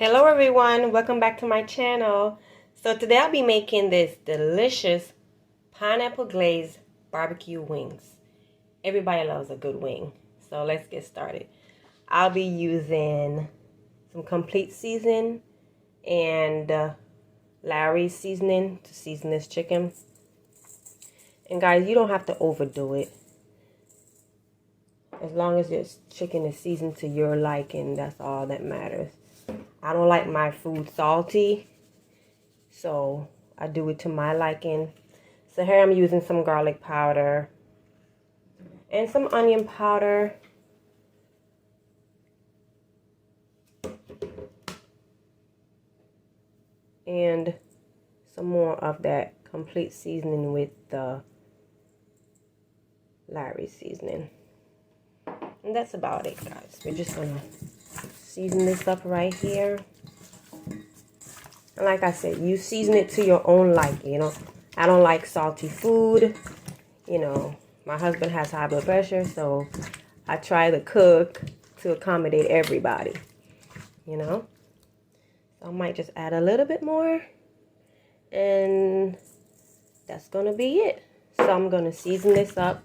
Hello everyone, welcome back to my channel. So today I'll be making this delicious pineapple glaze barbecue wings. Everybody loves a good wing, so let's get started. I'll be using some complete seasoning and Larry's seasoning to season this chicken. And guys, you don't have to overdo it. As long as your chicken is seasoned to your liking, that's all that matters. I don't like my food salty, so I do it to my liking. So here I'm using some garlic powder and some onion powder. And some more of that complete seasoning with the Larry seasoning. And that's about it, guys. We're just gonna season this up right here. And like I said, you season it to your own liking. You know, I don't like salty food. You know, my husband has high blood pressure, so I try to cook to accommodate everybody. You know, so I might just add a little bit more, and that's gonna be it. So I'm gonna season this up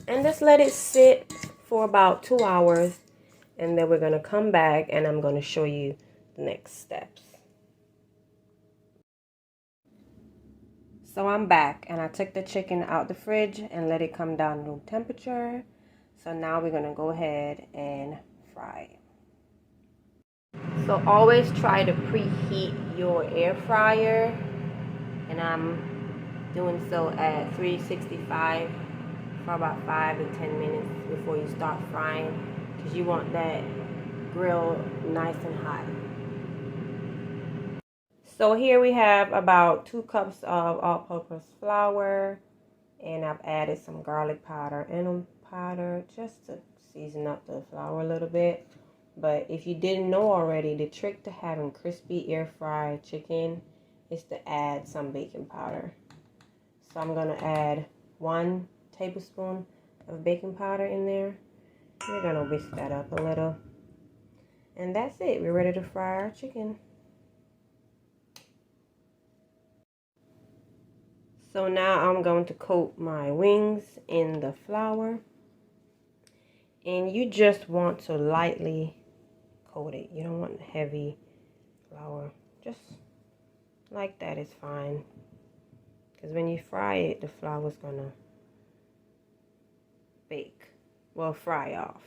and just let it sit for about 2 hours, and then we're gonna come back and I'm gonna show you the next steps. So I'm back and I took the chicken out the fridge and let it come down to room temperature. So now we're gonna go ahead and fry it. So always try to preheat your air fryer, and I'm doing so at 365 for about 5 to 10 minutes before you start frying, because you want that grill nice and hot. So here we have about 2 cups of all-purpose flour, and I've added some garlic powder and onion powder just to season up the flour a little bit. But if you didn't know already, the trick to having crispy air fried chicken is to add some baking powder. So I'm gonna add 1 tablespoon of baking powder in there. We're gonna whisk that up a little, and that's it. We're ready to fry our chicken. So now I'm going to coat my wings in the flour, and you just want to lightly coat it. You don't want heavy flour. Just like that is fine, because when you fry it, the flour is gonna bake, well, fry off.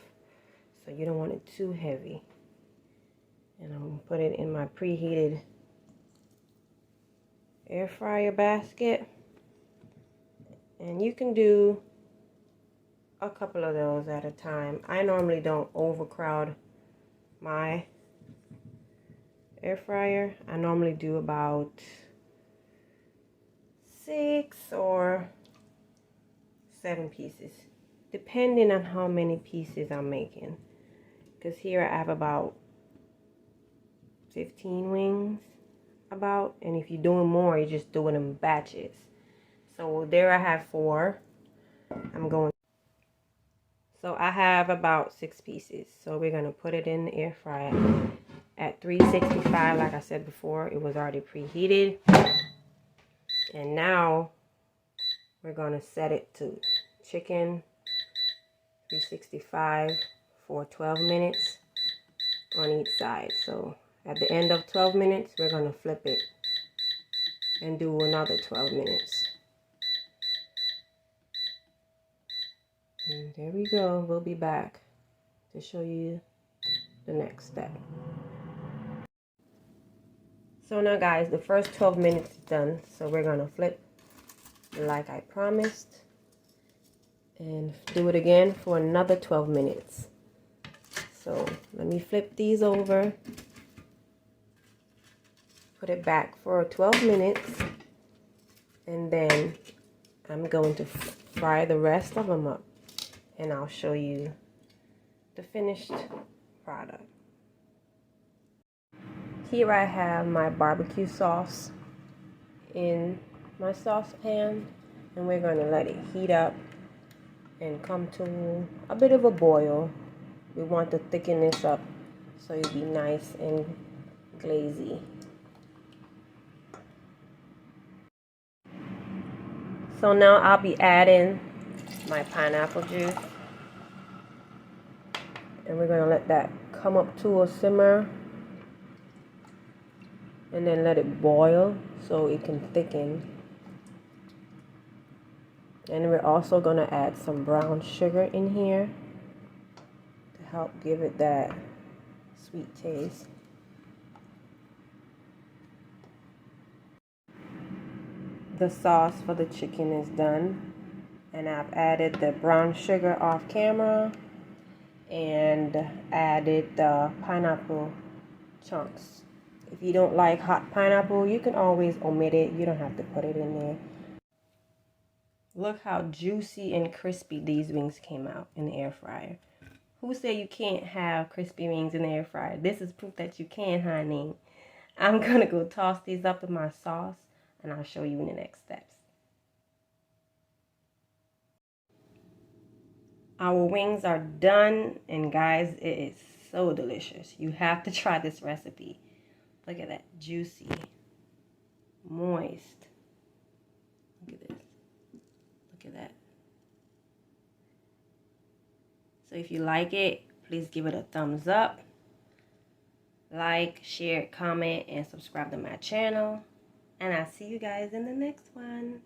So you don't want it too heavy. And I'm gonna put it in my preheated air fryer basket. And you can do a couple of those at a time. I normally don't overcrowd my air fryer. I normally do about 6 or 7 pieces, depending on how many pieces I'm making. Because here I have about 15 wings and if you're doing more, you're just doing them batches. So there I have 4. So I have about 6 pieces. So we're gonna put it in the air fryer at 365. Like I said before, it was already preheated. And now we're gonna set it to chicken 365 for 12 minutes on each side. So at the end of 12 minutes, we're gonna flip it and do another 12 minutes. And there we go. We'll be back to show you the next step. So now guys, the first 12 minutes is done. So we're gonna flip like I promised and do it again for another 12 minutes. So let me flip these over, put it back for 12 minutes, and then I'm going to fry the rest of them up, and I'll show you the finished product. Here I have my barbecue sauce in my saucepan, and we're going to let it heat up and come to a bit of a boil. We want to thicken this up so it'll be nice and glazy. So now I'll be adding my pineapple juice, and we're gonna let that come up to a simmer and then let it boil so it can thicken. And we're also gonna add some brown sugar in here to help give it that sweet taste. The sauce for the chicken is done, and I've added the brown sugar off camera and added the pineapple chunks. If you don't like hot pineapple, you can always omit it. You don't have to put it in there. Look how juicy and crispy these wings came out in the air fryer. Who said you can't have crispy wings in the air fryer? This is proof that you can, honey. I'm gonna go toss these up in my sauce, and I'll show you in the next steps. Our wings are done, and guys, it is so delicious. You have to try this recipe. Look at that, juicy, moist. Look at this. Look at that. So if you like it, please give it a thumbs up. Like, share, comment, and subscribe to my channel. And I'll see you guys in the next one.